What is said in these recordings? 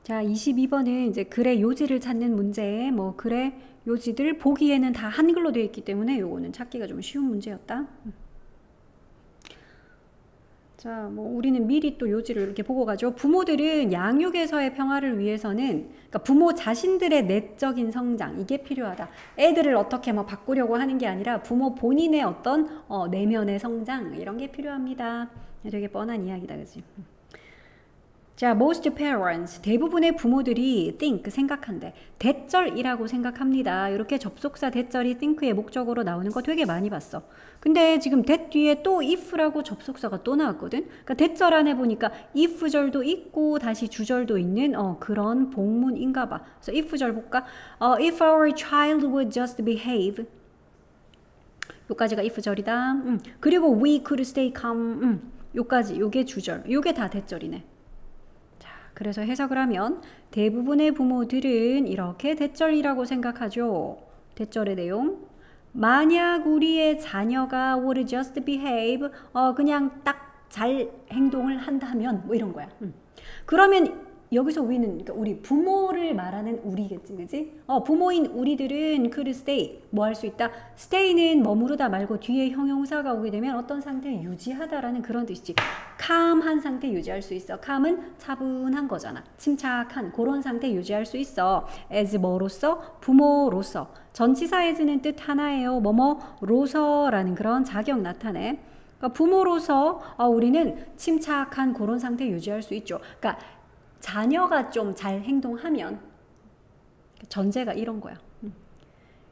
자, 22번은 이제 글의 요지를 찾는 문제, 뭐 글의 요지들 보기에는 다 한글로 되어 있기 때문에 요거는 찾기가 좀 쉬운 문제였다. 자, 뭐 우리는 미리 또 요지를 이렇게 보고 가죠. 부모들은 양육에서의 평화를 위해서는, 그러니까 부모 자신들의 내적인 성장, 이게 필요하다. 애들을 어떻게 뭐 바꾸려고 하는 게 아니라 부모 본인의 어떤 내면의 성장, 이런 게 필요합니다. 되게 뻔한 이야기다, 그치? 자, most parents, 대부분의 부모들이 think, 생각한대. 대절이라고 생각합니다. 이렇게 접속사 대절이 think의 목적으로 나오는 거 되게 많이 봤어. 근데 지금 that 뒤에 또 if라고 접속사가 또 나왔거든. 그러니까 대절 안에 보니까 if절도 있고 다시 주절도 있는 그런 복문인가 봐. 그래서 if절 볼까? If our child would just behave. 요까지가 if절이다. 그리고 we could stay calm. 요까지, 요게 주절. 요게 다 대절이네. 그래서 해석을 하면 대부분의 부모들은 이렇게 대절이라고 생각하죠. 대절의 내용. 만약 우리의 자녀가 would just behave, 그냥 딱 잘 행동을 한다면, 뭐 이런 거야. 그러면 여기서 우리는, 그러니까 우리 부모를 말하는 우리겠지, 그지? 부모인 우리들은 could stay, 뭐 할 수 있다? stay는 머무르다 말고 뒤에 형용사가 오게 되면 어떤 상태를 유지하다라는 그런 뜻이지. calm한 상태 유지할 수 있어. calm은 차분한 거잖아. 침착한 그런 상태 유지할 수 있어. as 뭐로서? 부모로서. 전치사 as는 뜻 하나예요. 뭐뭐로서라는 그런 자격 나타내. 그러니까 부모로서 우리는 침착한 그런 상태 유지할 수 있죠. 그러니까 자녀가 좀 잘 행동하면, 전제가 이런 거야.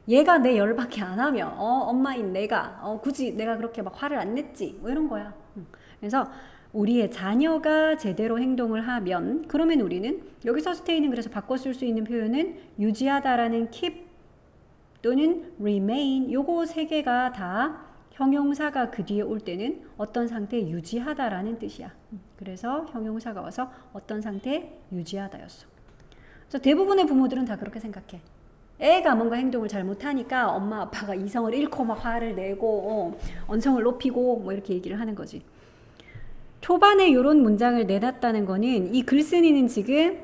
얘가 내 열받게 안 하면 엄마인 내가 굳이 내가 그렇게 막 화를 안 냈지, 뭐 이런 거야. 그래서 우리의 자녀가 제대로 행동을 하면, 그러면 우리는 여기서 stay는 그래서 바꿔 쓸 수 있는 표현은 유지하다라는 keep 또는 remain, 요거 세 개가 다 형용사가 그 뒤에 올 때는 어떤 상태 유지하다라는 뜻이야. 그래서 형용사가 와서 어떤 상태 유지하다였어. 그래서 대부분의 부모들은 다 그렇게 생각해. 애가 뭔가 행동을 잘 못하니까 엄마 아빠가 이성을 잃고 막 화를 내고 언성을 높이고 뭐 이렇게 얘기를 하는 거지. 초반에 이런 문장을 내놨다는 거는 이 글쓴이는 지금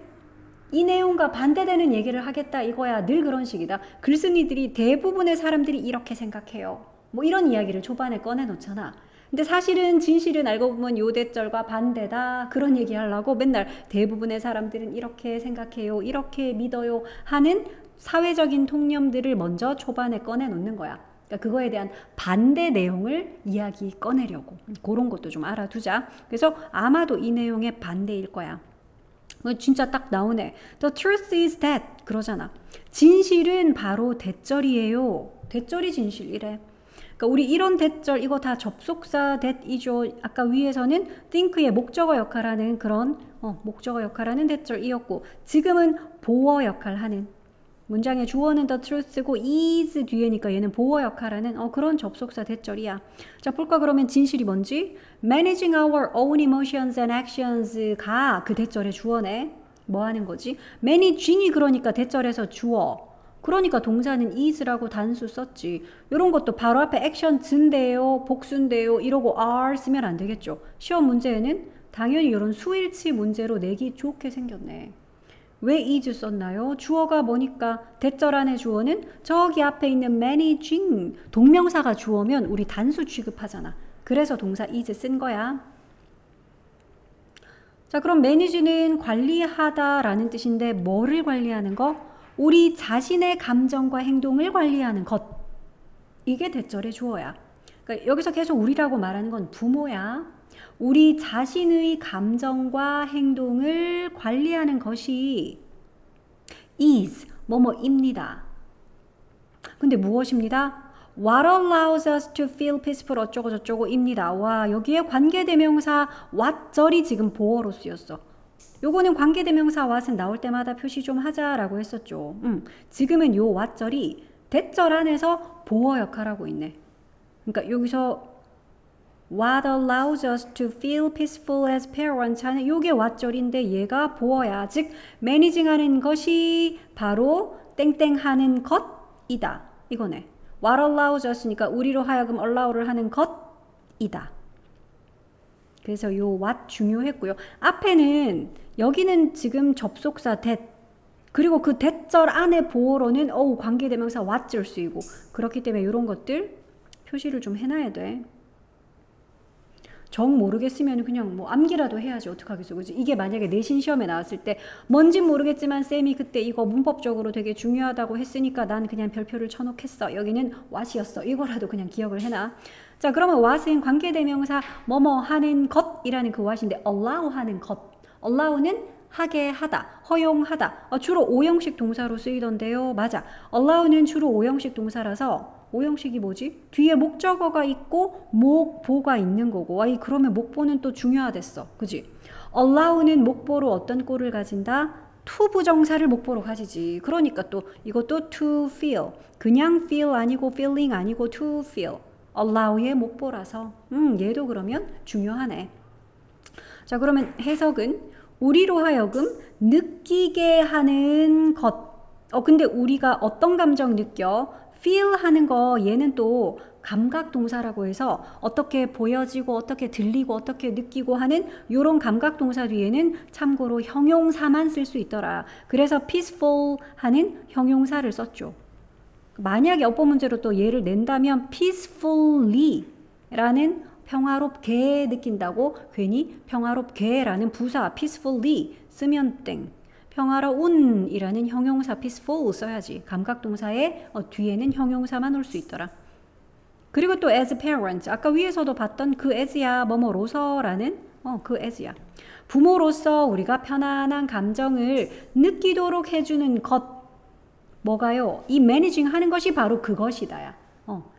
이 내용과 반대되는 얘기를 하겠다 이거야. 늘 그런 식이다. 글쓴이들이 대부분의 사람들이 이렇게 생각해요. 뭐 이런 이야기를 초반에 꺼내놓잖아. 근데 사실은 진실은 알고 보면 요 대절과 반대다 그런 얘기 하려고 맨날 대부분의 사람들은 이렇게 생각해요, 이렇게 믿어요 하는 사회적인 통념들을 먼저 초반에 꺼내놓는 거야. 그러니까 그거에 대한 반대 내용을 이야기 꺼내려고. 그런 것도 좀 알아두자. 그래서 아마도 이 내용의 반대일 거야. 진짜 딱 나오네. The truth is that 그러잖아. 진실은 바로 대절이에요. 대절이 진실이래. 그러니까 우리 이런 대절 이거 다 접속사 that이죠. 아까 위에서는 think의 목적어 역할하는 그런 목적어 역할하는 대절이었고, 지금은 보어 역할하는, 문장의 주어는 the truth고 is 뒤에니까 얘는 보어 역할하는 그런 접속사 대절이야. 자, 볼까? 그러면 진실이 뭔지? Managing our own emotions and actions가 그 대절의 주어네. 뭐 하는 거지? Managing이 그러니까 대절에서 주어. 그러니까 동사는 is라고 단수 썼지. 이런 것도 바로 앞에 액션 즈인데요, 복수인데요 이러고 are 쓰면 안 되겠죠. 시험 문제에는 당연히 이런 수일치 문제로 내기 좋게 생겼네. 왜 is 썼나요? 주어가 뭐니까 대절 안에 주어는 저기 앞에 있는 managing, 동명사가 주어면 우리 단수 취급하잖아. 그래서 동사 is 쓴 거야. 자, 그럼 manage는 관리하다라는 뜻인데 뭐를 관리하는 거? 우리 자신의 감정과 행동을 관리하는 것. 이게 대절의 주어야. 그러니까 여기서 계속 우리라고 말하는 건 부모야. 우리 자신의 감정과 행동을 관리하는 것이 is, 뭐뭐입니다. 근데 무엇입니다? What allows us to feel peaceful 어쩌고 저쩌고 입니다. 와, 여기에 관계대명사 what절이 지금 보어로 쓰였어. 요거는 관계대명사 what은 나올 때마다 표시 좀 하자라고 했었죠. 지금은 요 what절이 대절 안에서 보어 역할하고 있네. 그러니까 여기서 What allows us to feel peaceful as parents 하는 요게 what절인데 얘가 보어야. 즉 managing 하는 것이 바로 땡땡 하는 것이다. 이거네. What allows us니까 우리로 하여금 allow를 하는 것이다. 그래서 요 what 중요했고요. 앞에는 여기는 지금 접속사 that 그리고 그 that절 안에 보어로는 관계대명사 what을 쓰이고 그렇기 때문에 이런 것들 표시를 좀 해놔야 돼. 정 모르겠으면 그냥 뭐 암기라도 해야지 어떡하겠어. 그지? 이게 만약에 내신 시험에 나왔을 때 뭔진 모르겠지만 쌤이 그때 이거 문법적으로 되게 중요하다고 했으니까 난 그냥 별표를 쳐놓겠어. 여기는 what이었어. 이거라도 그냥 기억을 해놔. 자, 그러면 what은 관계대명사 뭐뭐 하는 것이라는 그 what인데 allow 하는 것. allow는 하게 하다, 허용하다. 주로 5형식 동사로 쓰이던데요. 맞아. allow는 주로 5형식 동사라서 5형식이 뭐지? 뒤에 목적어가 있고 목보가 있는 거고. 그러면 목보는 또 중요하댔어. 그지? allow는 목보로 어떤 꼴을 가진다? to 부정사를 목보로 가지지. 그러니까 또 이것도 to feel. 그냥 feel 아니고 feeling 아니고 to feel. allow의 목보라서 얘도 그러면 중요하네. 자, 그러면 해석은 우리로 하여금 느끼게 하는 것. 근데 우리가 어떤 감정 느껴? feel 하는 거 얘는 또 감각 동사라고 해서 어떻게 보여지고 어떻게 들리고 어떻게 느끼고 하는 요런 감각 동사 뒤에는 참고로 형용사만 쓸 수 있더라. 그래서 peaceful 하는 형용사를 썼죠. 만약에 어법 문제로 또 얘를 낸다면 peacefully 라는 평화롭게 느낀다고 괜히 평화롭게라는 부사 peacefully 쓰면 땡. 평화로운이라는 형용사 peaceful 써야지. 감각동사의 뒤에는 형용사만 올 수 있더라. 그리고 또 as parent 아까 위에서도 봤던 그 as야 뭐뭐로서라는 그 as야. 부모로서 우리가 편안한 감정을 느끼도록 해주는 것 뭐가요? 이 매니징 하는 것이 바로 그것이다야.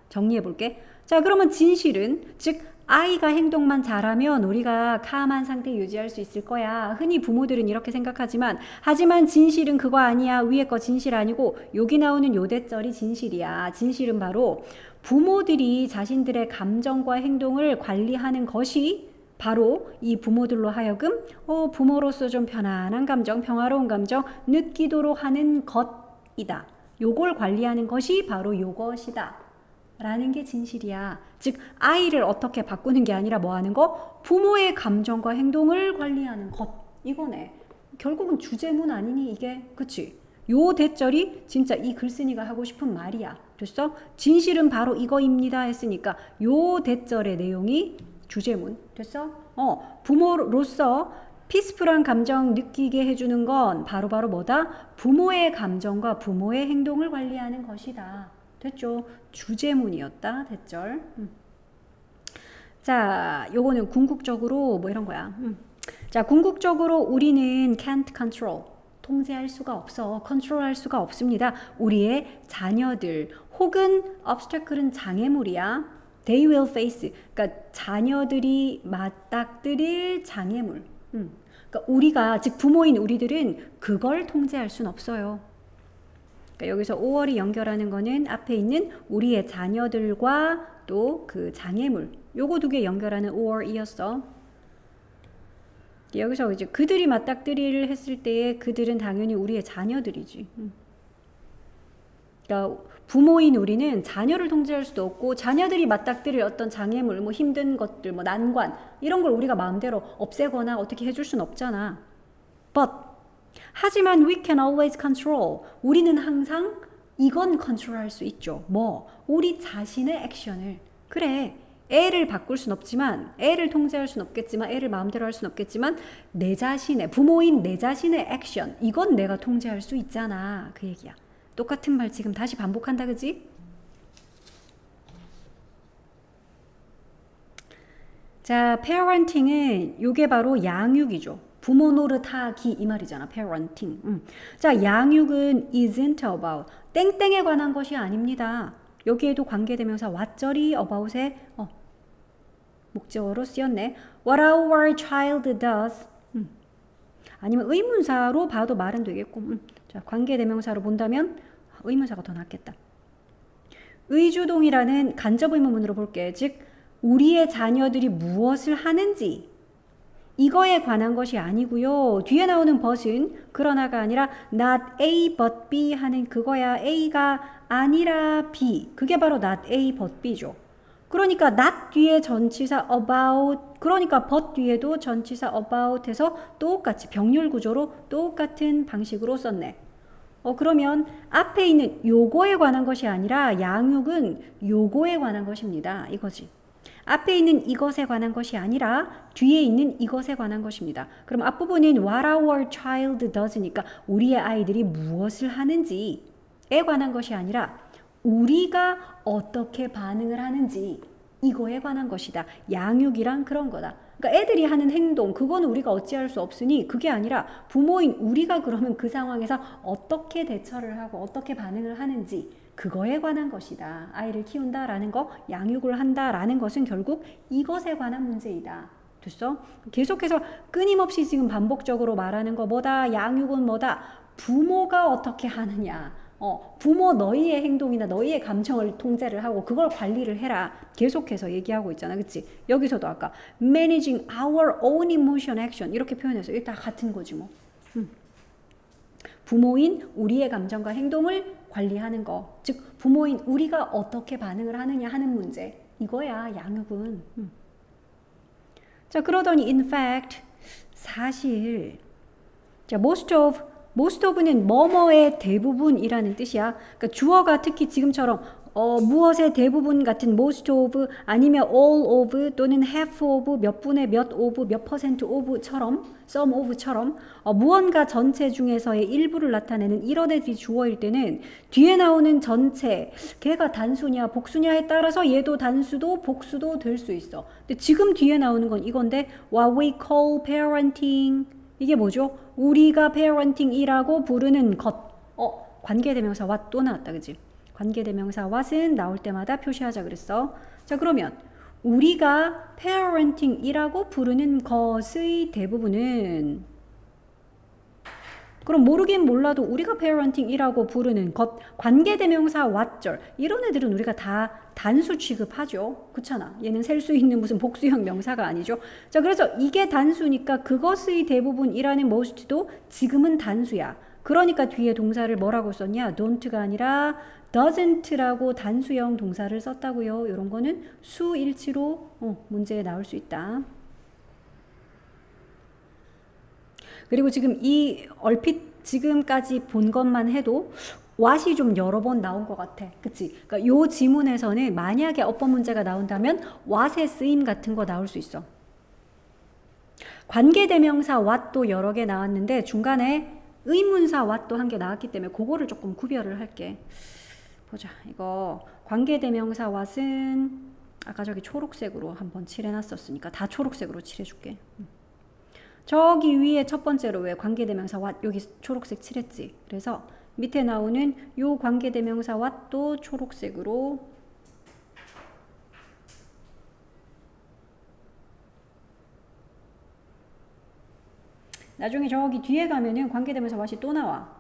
정리해 볼게. 자, 그러면 진실은 즉 아이가 행동만 잘하면 우리가 calm한 상태 유지할 수 있을 거야. 흔히 부모들은 이렇게 생각하지만 하지만 진실은 그거 아니야. 위에 거 진실 아니고 여기 나오는 요대절이 진실이야. 진실은 바로 부모들이 자신들의 감정과 행동을 관리하는 것이 바로 이 부모들로 하여금 부모로서 좀 편안한 감정, 평화로운 감정 느끼도록 하는 것이다. 요걸 관리하는 것이 바로 요것이다. 라는 게 진실이야. 즉 아이를 어떻게 바꾸는 게 아니라 뭐 하는 거? 부모의 감정과 행동을 관리하는 것. 이거네. 결국은 주제문 아니니 이게? 그치? 요 대절이 진짜 이 글쓴이가 하고 싶은 말이야. 됐어? 진실은 바로 이거입니다 했으니까 요 대절의 내용이 주제문. 됐어? 부모로서 피스풀한 감정 느끼게 해주는 건 바로 뭐다? 부모의 감정과 부모의 행동을 관리하는 것이다. 됐죠? 주제문이었다. 대절. 자, 요거는 궁극적으로 뭐 이런 거야. 자, 궁극적으로 우리는 can't control. 통제할 수가 없어. 컨트롤할 수가 없습니다. 우리의 자녀들 혹은 obstacle은 장애물이야. They will face. 그러니까 자녀들이 맞닥뜨릴 장애물. 그러니까 우리가 즉 부모인 우리들은 그걸 통제할 순 없어요. 그러니까 여기서 5월이 연결하는 거는 앞에 있는 우리의 자녀들과 또 그 장애물 요거 두 개 연결하는 5월이었어. 여기서 이제 그들이 맞닥뜨리를 했을 때에 그들은 당연히 우리의 자녀들이지. 그러니까 부모인 우리는 자녀를 통제할 수도 없고 자녀들이 맞닥뜨릴 어떤 장애물, 뭐 힘든 것들, 뭐 난관 이런 걸 우리가 마음대로 없애거나 어떻게 해줄 순 없잖아. But 하지만 we can always control. 우리는 항상 이건 컨트롤할 수 있죠. 뭐? 우리 자신의 액션을. 그래. 애를 바꿀 순 없지만 애를 통제할 순 없겠지만 애를 마음대로 할 순 없겠지만 내 자신의 부모인 내 자신의 액션 이건 내가 통제할 수 있잖아. 그 얘기야. 똑같은 말 지금 다시 반복한다. 그지? 자, parenting은 요게 바로 양육이죠. 부모 노릇하기 이 말이잖아. parenting. 자, 양육은 isn't about 땡땡에 관한 것이 아닙니다. 여기에도 관계대명사 what절이 about에 목적어로 쓰였네. What our child does. 아니면 의문사로 봐도 말은 되겠고. 자, 관계대명사로 본다면 의문사가 더 낫겠다. 의주동이라는 간접 의문문으로 볼게. 즉 우리의 자녀들이 무엇을 하는지 이거에 관한 것이 아니고요. 뒤에 나오는 but은 그러나가 아니라 not A but B 하는 그거야. A가 아니라 B. 그게 바로 not A but B죠. 그러니까 not 뒤에 전치사 about 그러니까 but 뒤에도 전치사 about 해서 똑같이 병렬 구조로 똑같은 방식으로 썼네. 그러면 앞에 있는 요거에 관한 것이 아니라 양육은 요거에 관한 것입니다. 이거지. 앞에 있는 이것에 관한 것이 아니라 뒤에 있는 이것에 관한 것입니다. 그럼 앞부분은 what our child does니까 우리의 아이들이 무엇을 하는지에 관한 것이 아니라 우리가 어떻게 반응을 하는지 이거에 관한 것이다. 양육이란 그런 거다. 그러니까 애들이 하는 행동 그거는 우리가 어찌할 수 없으니 그게 아니라 부모인 우리가 그러면 그 상황에서 어떻게 대처를 하고 어떻게 반응을 하는지 그거에 관한 것이다. 아이를 키운다라는 거, 양육을 한다라는 것은 결국 이것에 관한 문제이다. 됐어? 계속해서 끊임없이 지금 반복적으로 말하는 거 뭐다? 양육은 뭐다? 부모가 어떻게 하느냐. 부모 너희의 행동이나 너희의 감정을 통제를 하고 그걸 관리를 해라. 계속해서 얘기하고 있잖아. 그치? 여기서도 아까 managing our own emotion action 이렇게 표현해서 이게 다 같은 거지 뭐. 부모인 우리의 감정과 행동을 관리하는 거. 즉 부모인 우리가 어떻게 반응을 하느냐 하는 문제. 이거야 양육은. 자 그러더니 in fact 사실 자 most of는 뭐뭐의 대부분이라는 뜻이야. 그러니까 주어가 특히 지금처럼 무엇의 대부분 같은 most of 아니면 all of 또는 half of 몇 분의 몇 of 몇 퍼센트 of처럼 some of처럼 무언가 전체 중에서의 일부를 나타내는 이런 애들이 주어일 때는 뒤에 나오는 전체 걔가 단수냐 복수냐에 따라서 얘도 단수도 복수도 될 수 있어. 근데 지금 뒤에 나오는 건 이건데 what we call parenting 이게 뭐죠? 우리가 parenting이라고 부르는 것. 관계대명사 what 또 나왔다. 그치? 관계대명사 what은 나올 때마다 표시하자 그랬어. 자 그러면 우리가 parenting이라고 부르는 것의 대부분은 그럼 모르긴 몰라도 우리가 parenting이라고 부르는 것 관계대명사 what절 이런 애들은 우리가 다 단수 취급하죠. 그렇잖아. 얘는 셀 수 있는 무슨 복수형 명사가 아니죠. 자 그래서 이게 단수니까 그것의 대부분이라는 most도 지금은 단수야. 그러니까 뒤에 동사를 뭐라고 썼냐? don't가 아니라 doesn't라고 단수형 동사를 썼다고요. 이런 거는 수일치로 문제에 나올 수 있다. 그리고 지금 이 얼핏 지금까지 본 것만 해도 what이 좀 여러 번 나온 것 같아. 그치? 그러니까 요 지문에서는 만약에 어법 문제가 나온다면 what의 쓰임 같은 거 나올 수 있어. 관계대명사 what도 여러 개 나왔는데 중간에 의문사 what도 한 개 나왔기 때문에 그거를 조금 구별을 할게. 보자. 이거 관계대명사 what은 아까 저기 초록색으로 한번 칠해놨었으니까 다 초록색으로 칠해줄게. 저기 위에 첫 번째로 왜 관계대명사 what 여기 초록색 칠했지. 그래서 밑에 나오는 요 관계대명사 what도 초록색으로 나중에 저기 뒤에 가면은 관계대명사 what이 또 나와.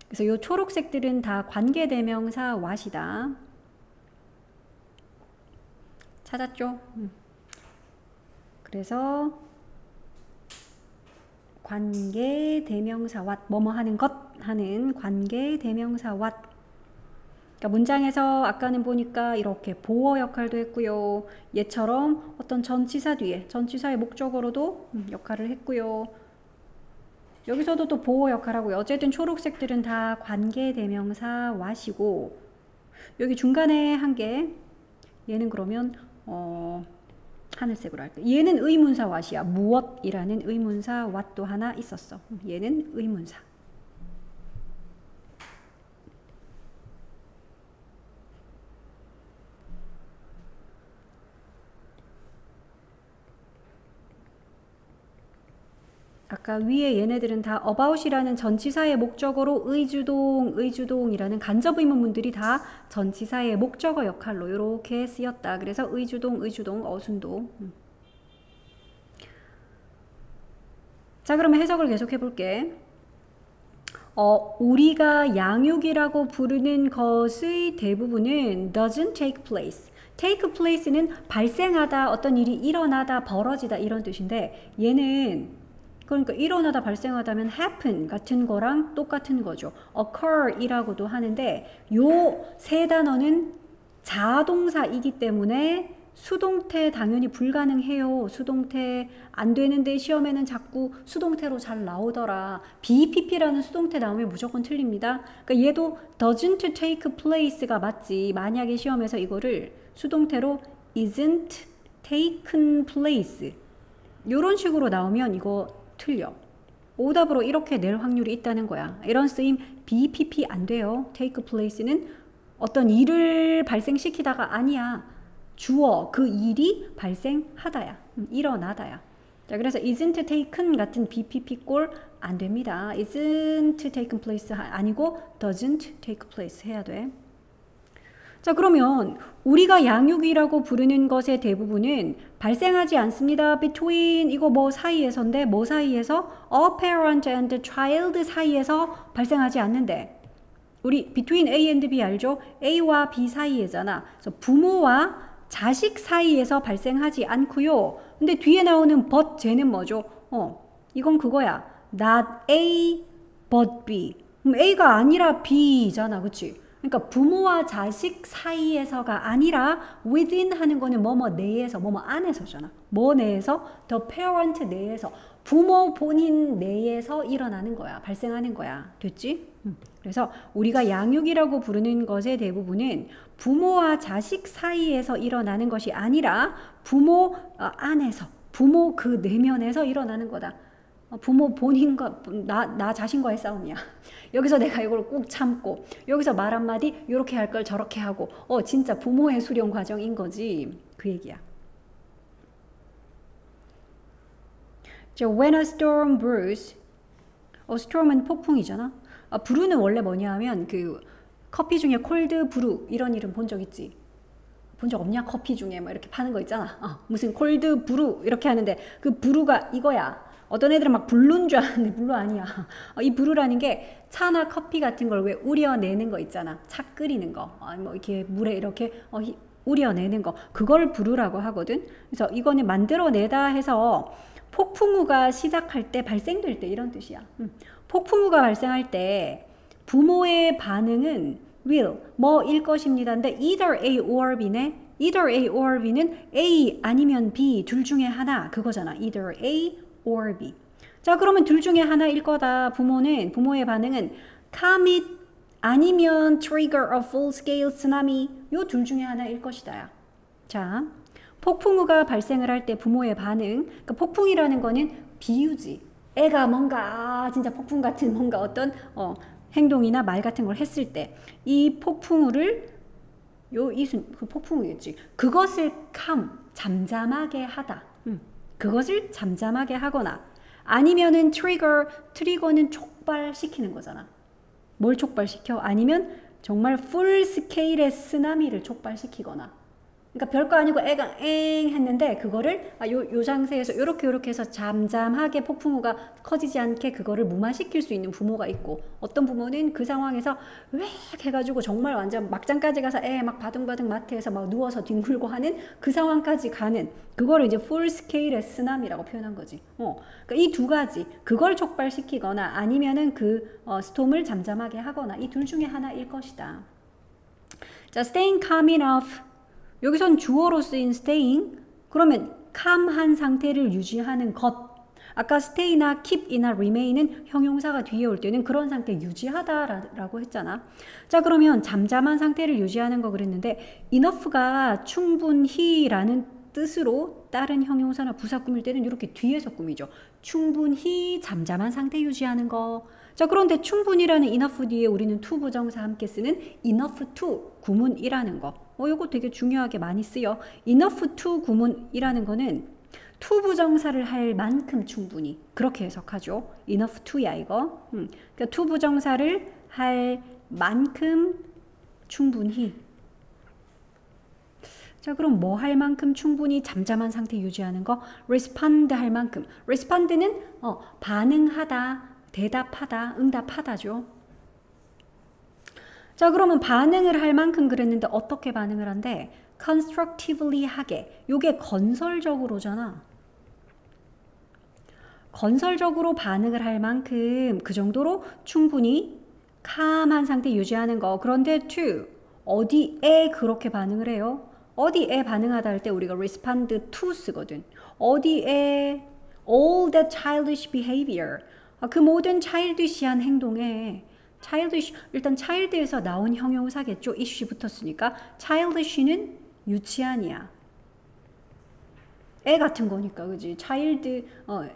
그래서 요 초록색들은 다 관계대명사 what이다. 찾았죠? 그래서 관계대명사 what 뭐뭐 하는 것 하는 관계대명사 what 그러니까 문장에서 아까는 보니까 이렇게 보어 역할도 했고요. 얘처럼 어떤 전치사 뒤에 전치사의 목적어로도 역할을 했고요. 여기서도 또 보어 역할하고요. 어쨌든 초록색들은 다 관계대명사 what이고 여기 중간에 한 개 얘는 그러면 하늘색으로 할게. 얘는 의문사 what이야. 무엇이라는 의문사 what도 하나 있었어. 얘는 의문사. 아까 위에 얘네들은 다 about이라는 전치사의 목적어로 의주동이라는 간접 의문문들이 다 전치사의 목적어 역할로 이렇게 쓰였다. 그래서 의주동, 어순도. 자, 그러면 해석을 계속해 볼게. 우리가 양육이라고 부르는 것의 대부분은 doesn't take place. take place는 발생하다, 어떤 일이 일어나다, 벌어지다 이런 뜻인데 얘는 그러니까 일어나다 발생하다면 happen 같은 거랑 똑같은 거죠. occur 이라고도 하는데 요 세 단어는 자동사이기 때문에 수동태 당연히 불가능해요. 수동태 안 되는데 시험에는 자꾸 수동태로 잘 나오더라. BPP라는 수동태 나오면 무조건 틀립니다. 그러니까 얘도 doesn't take place가 맞지. 만약에 시험에서 이거를 수동태로 isn't taken place 이런 식으로 나오면 이거 틀려. 오답으로 이렇게 낼 확률이 있다는 거야. 이런 쓰임 BPP 안 돼요. take place는 어떤 일을 발생시키다가 아니야. 주어 그 일이 발생하다야. 일어나다야. 자, 그래서 isn't taken 같은 BPP 꼴 안 됩니다. isn't taken place 아니고 doesn't take place 해야 돼. 자, 그러면 우리가 양육이라고 부르는 것의 대부분은 발생하지 않습니다. between 이거 뭐 사이에서인데 뭐 사이에서? a parent and child 사이에서 발생하지 않는데 우리 between A and B 알죠? A와 B 사이에잖아. 그래서 부모와 자식 사이에서 발생하지 않고요. 근데 뒤에 나오는 but 쟤는 뭐죠? 이건 그거야. not A but B. A가 아니라 B잖아. 그치? 그러니까 부모와 자식 사이에서가 아니라 within 하는 거는 뭐뭐 내에서 뭐뭐 안에서잖아. 뭐 내에서? the parent 내에서 부모 본인 내에서 일어나는 거야. 발생하는 거야. 됐지? 그래서 우리가 양육이라고 부르는 것의 대부분은 부모와 자식 사이에서 일어나는 것이 아니라 부모 안에서 부모 그 내면에서 일어나는 거다. 부모 본인과 나 자신과의 싸움이야. 여기서 내가 이걸 꾹 참고 여기서 말 한마디 이렇게 할 걸 저렇게 하고 진짜 부모의 수련 과정인 거지. 그 얘기야. When a storm brews storm은 폭풍이잖아. 브루는 원래 뭐냐 하면 그 커피 중에 콜드 브루 이런 이름 본 적 있지? 본 적 없냐? 커피 중에 뭐 이렇게 파는 거 있잖아. 무슨 콜드 브루 이렇게 하는데 그 브루가 이거야. 어떤 애들은 막 블루인 줄 아는데 블루 아니야. 이 브루라는 게 차나 커피 같은 걸 왜 우려내는 거 있잖아. 차 끓이는 거. 뭐 이렇게 물에 이렇게 우려내는 거. 그걸 브루라고 하거든. 그래서 이거는 만들어내다 해서 폭풍우가 시작할 때 발생될 때 이런 뜻이야. 폭풍우가 발생할 때 부모의 반응은 will 뭐일 것입니다. 근데 either A or B네. either A or B는 A 아니면 B 둘 중에 하나 그거잖아. either A or B. 자, 그러면 둘 중에 하나일 거다. 부모의 반응은 comet 아니면 trigger a full-scale tsunami 요 둘 중에 하나일 것이다. 자, 폭풍우가 발생을 할 때 부모의 반응. 그러니까 폭풍이라는 거는 비유지. 애가 뭔가 진짜 폭풍 같은 뭔가 어떤 행동이나 말 같은 걸 했을 때 이 폭풍우를 그 폭풍우겠지. 그것을 잠잠하게 하다. 그것을 잠잠하게 하거나 아니면은 트리거는 촉발시키는 거잖아. 뭘 촉발시켜? 아니면 정말 풀 스케일의 쓰나미를 촉발시키거나. 그러니까 별거 아니고 애가 엥 했는데 그거를 요 장세에서 요렇게 해서 잠잠하게 폭풍우가 커지지 않게 그거를 무마시킬 수 있는 부모가 있고 어떤 부모는 그 상황에서 왜 해가지고 정말 완전 막장까지 가서 애 막 바둥바둥 마트에서 막 누워서 뒹굴고 하는 그 상황까지 가는 그거를 이제 풀 스케일의 쓰나미라고 표현한 거지. 그러니까 이 두 가지 그걸 촉발시키거나 아니면은 그 스톰을 잠잠하게 하거나 이 둘 중에 하나일 것이다. 자, staying calm enough 여기선 주어로 쓰인 staying 그러면 calm한 상태를 유지하는 것 아까 stay나 keep이나 remain은 형용사가 뒤에 올 때는 그런 상태 유지하다라고 했잖아. 자, 그러면 잠잠한 상태를 유지하는 거 그랬는데 enough가 충분히라는 뜻으로 다른 형용사나 부사 꾸밀 때는 이렇게 뒤에서 꾸미죠. 충분히 잠잠한 상태 유지하는 거. 자, 그런데 충분히라는 enough 뒤에 우리는 to 부정사 함께 쓰는 enough to 구문이라는 거. 요거 되게 중요하게 많이 쓰여. enough to 구문이라는 거는 to 부정사를 할 만큼 충분히 그렇게 해석하죠. enough to야 이거. 그러니까 to 부정사를 할 만큼 충분히. 자, 그럼 뭐 할 만큼 충분히 잠잠한 상태 유지하는 거? respond 할 만큼. respond는 반응하다, 대답하다, 응답하다죠. 자, 그러면 반응을 할 만큼 그랬는데 어떻게 반응을 한대? constructively 하게. 요게 건설적으로잖아. 건설적으로 반응을 할 만큼 그 정도로 충분히 calm한 상태 유지하는 거. 그런데 to 어디에 그렇게 반응을 해요? 어디에 반응하다 할 때 우리가 respond to 쓰거든. 어디에 all that childish behavior. 그 모든 childish한 행동에 childish, 일단 child에서 나온 형용사겠죠. issue 붙었으니까 childish는 유치한이야. 애 같은 거니까, 그지? child,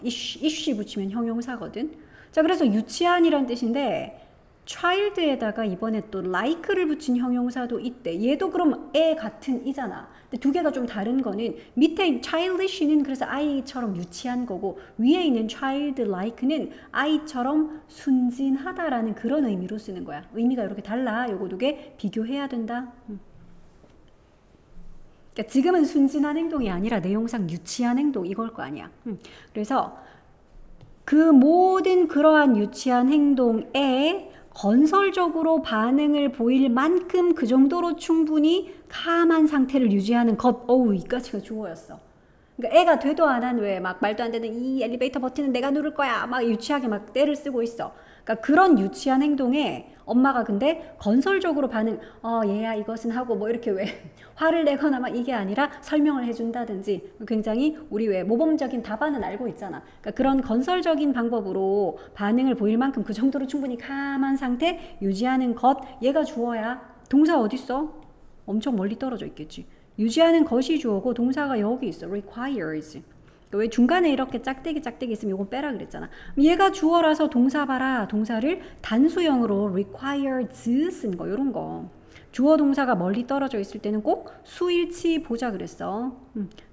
issue 붙이면 형용사거든. 자, 그래서 유치한이란 뜻인데 child에다가 이번에 또 like를 붙인 형용사도 있대. 얘도 그럼 애 같은 이잖아. 근데 두 개가 좀 다른 거는 밑에 childish는 그래서 아이처럼 유치한 거고 위에 있는 childlike는 아이처럼 순진하다라는 그런 의미로 쓰는 거야. 의미가 이렇게 달라. 요거 두 개 비교해야 된다. 그러니까 지금은 순진한 행동이 아니라 내용상 유치한 행동 이걸 거 아니야. 그래서 그 모든 그러한 유치한 행동에 건설적으로 반응을 보일 만큼 그 정도로 충분히 calm한 상태를 유지하는 것. 어우, 이까지가 주어였어. 그러니까 애가 되도 안 한 왜 막 말도 안 되는 이 엘리베이터 버튼은 내가 누를 거야. 막 유치하게 막 때를 쓰고 있어. 그러니까 그런 유치한 행동에 엄마가 근데 건설적으로 반응, 얘야 이것은 하고 뭐 이렇게 왜 화를 내거나 막 이게 아니라 설명을 해준다든지 굉장히 우리 왜 모범적인 답안은 알고 있잖아. 그러니까 그런 건설적인 방법으로 반응을 보일 만큼 그 정도로 충분히 calm한 상태 유지하는 것. 얘가 주어야. 동사 어딨어? 엄청 멀리 떨어져 있겠지. 유지하는 것이 주어고 동사가 여기 있어. requires. 왜 중간에 이렇게 짝대기 있으면 요거 빼라 그랬잖아. 얘가 주어라서 동사 봐라. 동사를 단수형으로 requires 쓴 거 요런 거. 주어 동사가 멀리 떨어져 있을 때는 꼭 수일치 보자 그랬어.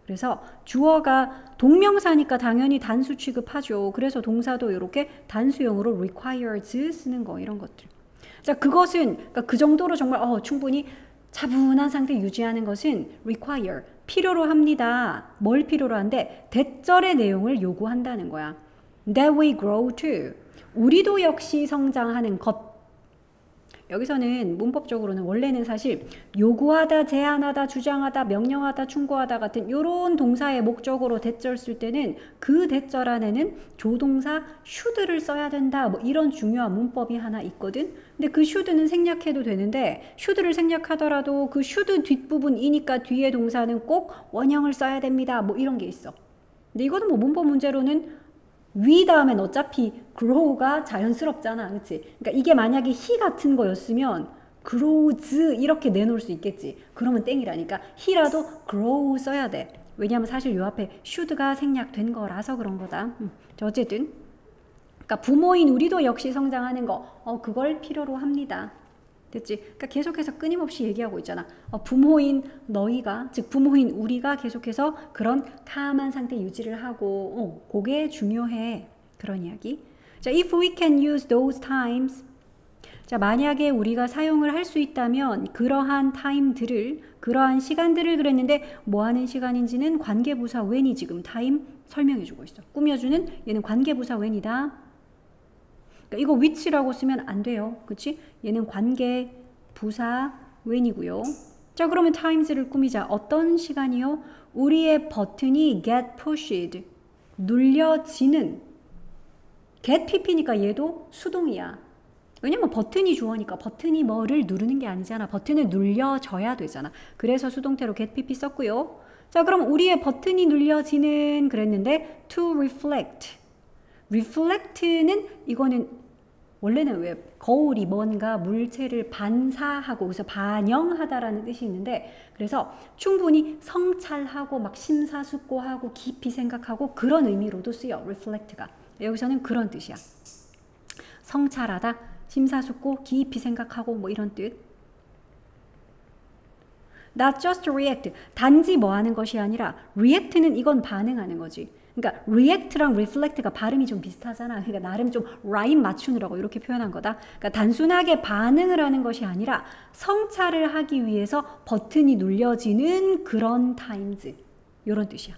그래서 주어가 동명사니까 당연히 단수 취급하죠. 그래서 동사도 이렇게 단수형으로 requires 쓰는 거 이런 것들. 자, 그것은 그러니까 그 정도로 정말 충분히 차분한 상태 유지하는 것은 require, 필요로 합니다. 뭘 필요로 한데? 대절의 내용을 요구한다는 거야. That we grow too. 우리도 역시 성장하는 것. 여기서는 문법적으로는 원래는 사실 요구하다, 제안하다, 주장하다, 명령하다, 충고하다 같은 이런 동사의 목적으로 대절 쓸 때는 그 대절 안에는 조동사 should를 써야 된다. 뭐 이런 중요한 문법이 하나 있거든. 근데 그 should는 생략해도 되는데 should를 생략하더라도 그 should 뒷부분이니까 뒤에 동사는 꼭 원형을 써야 됩니다. 뭐 이런 게 있어. 근데 이거는 뭐 문법 문제로는 위 다음엔 어차피 grow가 자연스럽잖아. 그치? 그러니까 이게 만약에 he 같은 거였으면 grows 이렇게 내놓을 수 있겠지. 그러면 땡이라니까. he라도 grow 써야 돼. 왜냐하면 사실 요 앞에 should가 생략된 거라서 그런 거다. 어쨌든 그러니까 부모인 우리도 역시 성장하는 거 그걸 필요로 합니다. 됐지? 그러니까 계속해서 끊임없이 얘기하고 있잖아. 부모인 너희가, 즉 부모인 우리가 계속해서 그런 calm한 상태 유지를 하고 그게 중요해. 그런 이야기. 자, if we can use those times. 자, 만약에 우리가 사용을 할 수 있다면 그러한 타임들을, 그러한 시간들을 그랬는데 뭐 하는 시간인지는 관계부사 when이 지금 타임 설명해 주고 있어. 꾸며주는 얘는 관계부사 when이다. 이거 which라고 쓰면 안 돼요. 그치? 얘는 관계, 부사, when이고요. 자, 그러면 times를 꾸미자. 어떤 시간이요? 우리의 버튼이 get pushed, 눌려지는. get pp니까 얘도 수동이야. 왜냐면 버튼이 주어니까 버튼이 뭐를 누르는 게 아니잖아. 버튼을 눌려져야 되잖아. 그래서 수동태로 get pp 썼고요. 자, 그럼 우리의 버튼이 눌려지는 그랬는데 to reflect. reflect는 이거는 원래는 왜 거울이 뭔가 물체를 반사하고 그래서 반영하다라는 뜻이 있는데 그래서 충분히 성찰하고 막 심사숙고하고 깊이 생각하고 그런 의미로도 쓰여. reflect가. 여기서는 그런 뜻이야. 성찰하다, 심사숙고, 깊이 생각하고 뭐 이런 뜻. Not just react. 단지 뭐 하는 것이 아니라 react는 이건 반응하는 거지. 그러니까 react랑 reflect가 발음이 좀 비슷하잖아. 그러니까 나름 좀 라임 맞추느라고 이렇게 표현한 거다. 그러니까 단순하게 반응을 하는 것이 아니라 성찰을 하기 위해서 버튼이 눌려지는 그런 times. 이런 뜻이야.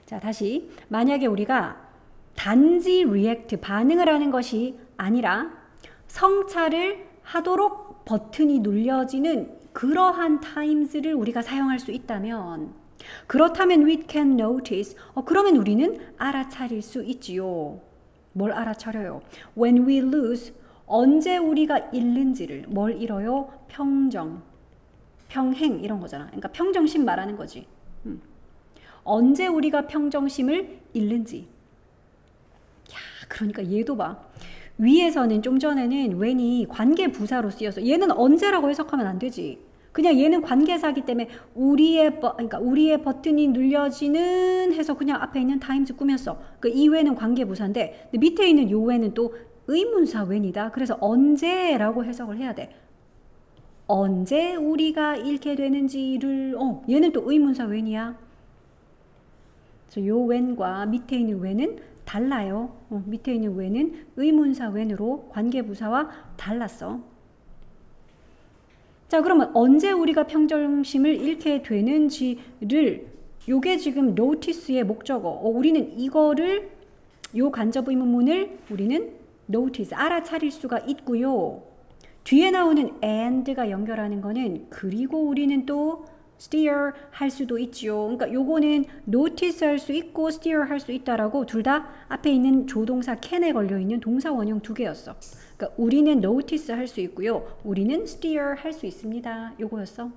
자, 다시 만약에 우리가 단지 react, 반응을 하는 것이 아니라 성찰을 하도록 버튼이 눌려지는 그러한 times를 우리가 사용할 수 있다면 그렇다면 we can notice. 그러면 우리는 알아차릴 수 있지요. 뭘 알아차려요? When we lose. 언제 우리가 잃는지를 뭘 잃어요? 평정, 평행 이런 거잖아. 그러니까 평정심 말하는 거지. 언제 우리가 평정심을 잃는지. 야, 그러니까 얘도 봐. 위에서는 좀 전에는 when이 관계 부사로 쓰여서 얘는 언제라고 해석하면 안 되지. 그냥 얘는 관계사기 때문에 그러니까 우리의 버튼이 눌려지는 해서 그냥 앞에 있는 times 꾸몄어. 그 이 when은 관계 부사인데 밑에 있는 요 when은 또 의문사 when이다. 그래서 언제라고 해석을 해야 돼. 언제 우리가 잃게 되는지를 얘는 또 의문사 when이야. 그래서 요 when과 밑에 있는 when은 달라요. 밑에 있는 when은 의문사 when으로 관계부사와 달랐어. 자, 그러면 언제 우리가 평정심을 잃게 되는지를 요게 지금 notice의 목적어. 우리는 이거를 요 간접 의문문을 우리는 notice 알아차릴 수가 있고요. 뒤에 나오는 and가 연결하는 거는 그리고 우리는 또 steer 할 수도 있지요. 그러니까 요거는 notice 할 수 있고 steer 할 수 있다라고 둘 다 앞에 있는 조동사 can에 걸려 있는 동사 원형 두 개였어. 그러니까 우리는 notice 할 수 있고요. 우리는 steer 할 수 있습니다. 요거였어.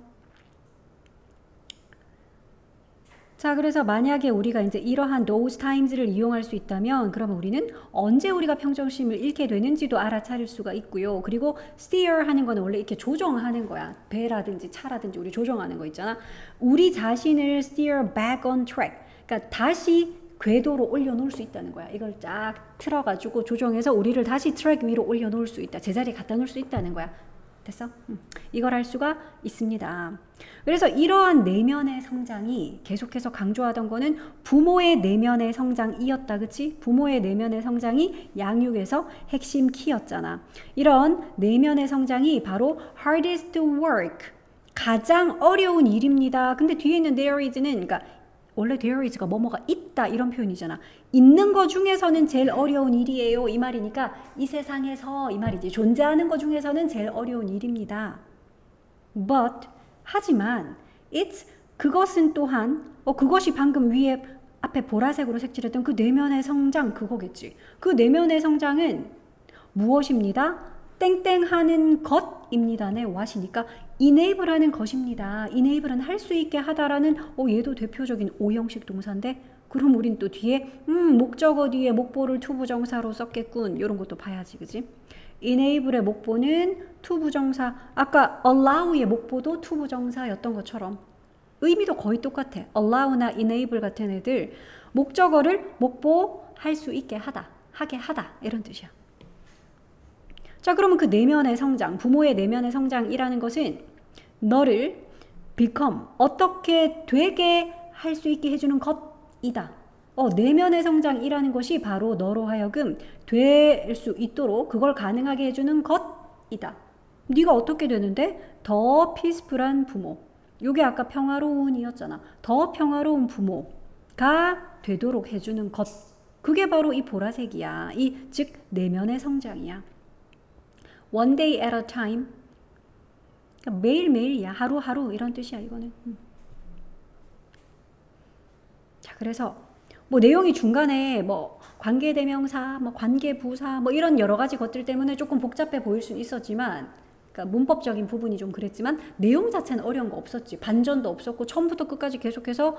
자, 그래서 만약에 우리가 이제 이러한 those times를 이용할 수 있다면 그러면 우리는 언제 우리가 평정심을 잃게 되는지도 알아차릴 수가 있고요. 그리고 steer 하는 거는 원래 이렇게 조정하는 거야. 배라든지 차라든지 우리 조정하는 거 있잖아. 우리 자신을 steer back on track. 그러니까 다시 궤도로 올려놓을 수 있다는 거야. 이걸 쫙 틀어가지고 조정해서 우리를 다시 트랙 위로 올려놓을 수 있다. 제자리에 갖다 놓을 수 있다는 거야. 됐어? 이걸 할 수가 있습니다. 그래서 이러한 내면의 성장이 계속해서 강조하던 거는 부모의 내면의 성장이었다. 그치? 부모의 내면의 성장이 양육에서 핵심 키였잖아. 이런 내면의 성장이 바로 hardest work, 가장 어려운 일입니다. 근데 뒤에 있는 there is는 그러니까 원래 there is가 뭐뭐가 있다 이런 표현이잖아. 있는 거 중에서는 제일 어려운 일이에요 이 말이니까 이 세상에서 이 말이지. 존재하는 거 중에서는 제일 어려운 일입니다. But 하지만 it's 그것은 또한 그것이 방금 위에 앞에 보라색으로 색칠했던 그 내면의 성장 그거겠지. 그 내면의 성장은 무엇입니다? 땡땡하는 것입니다네 what이니까 enable 하는 것입니다. enable은 할 수 있게 하다라는 얘도 대표적인 오형식 동사인데 그럼 우린 또 뒤에 목적어 뒤에 목보를 투부정사로 썼겠군. 이런 것도 봐야지. 그지? enable의 목보는 투부정사 아까 allow의 목보도 투부정사였던 것처럼 의미도 거의 똑같아. allow나 enable 같은 애들 목적어를 목보할 수 있게 하다 하게 하다 이런 뜻이야. 자, 그러면 그 내면의 성장, 부모의 내면의 성장이라는 것은 너를 become, 어떻게 되게 할 수 있게 해주는 것이다. 내면의 성장이라는 것이 바로 너로 하여금 될 수 있도록 그걸 가능하게 해주는 것이다. 네가 어떻게 되는데? 더 피스풀한 부모. 요게 아까 평화로운이었잖아. 더 평화로운 부모가 되도록 해주는 것. 그게 바로 이 보라색이야. 즉 내면의 성장이야. One day at a time. 그러니까 매일매일이야. 하루하루 이런 뜻이야 이거는. 자, 그래서 뭐 내용이 중간에 뭐 관계대명사, 뭐 관계부사 뭐 이런 여러 가지 것들 때문에 조금 복잡해 보일 수는 있었지만 그러니까 문법적인 부분이 좀 그랬지만 내용 자체는 어려운 거 없었지. 반전도 없었고 처음부터 끝까지 계속해서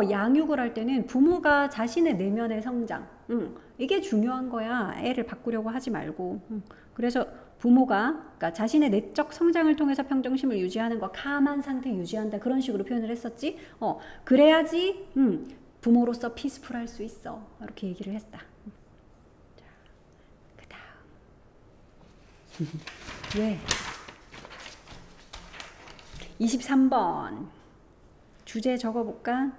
양육을 할 때는 부모가 자신의 내면의 성장 이게 중요한 거야. 애를 바꾸려고 하지 말고. 그래서 부모가 그러니까 자신의 내적 성장을 통해서 평정심을 유지하는 거 calm한 상태 유지한다 그런 식으로 표현을 했었지. 그래야지 부모로서 피스풀할 수 있어. 이렇게 얘기를 했다. 자, 그 다음 왜? 23번 주제 적어볼까?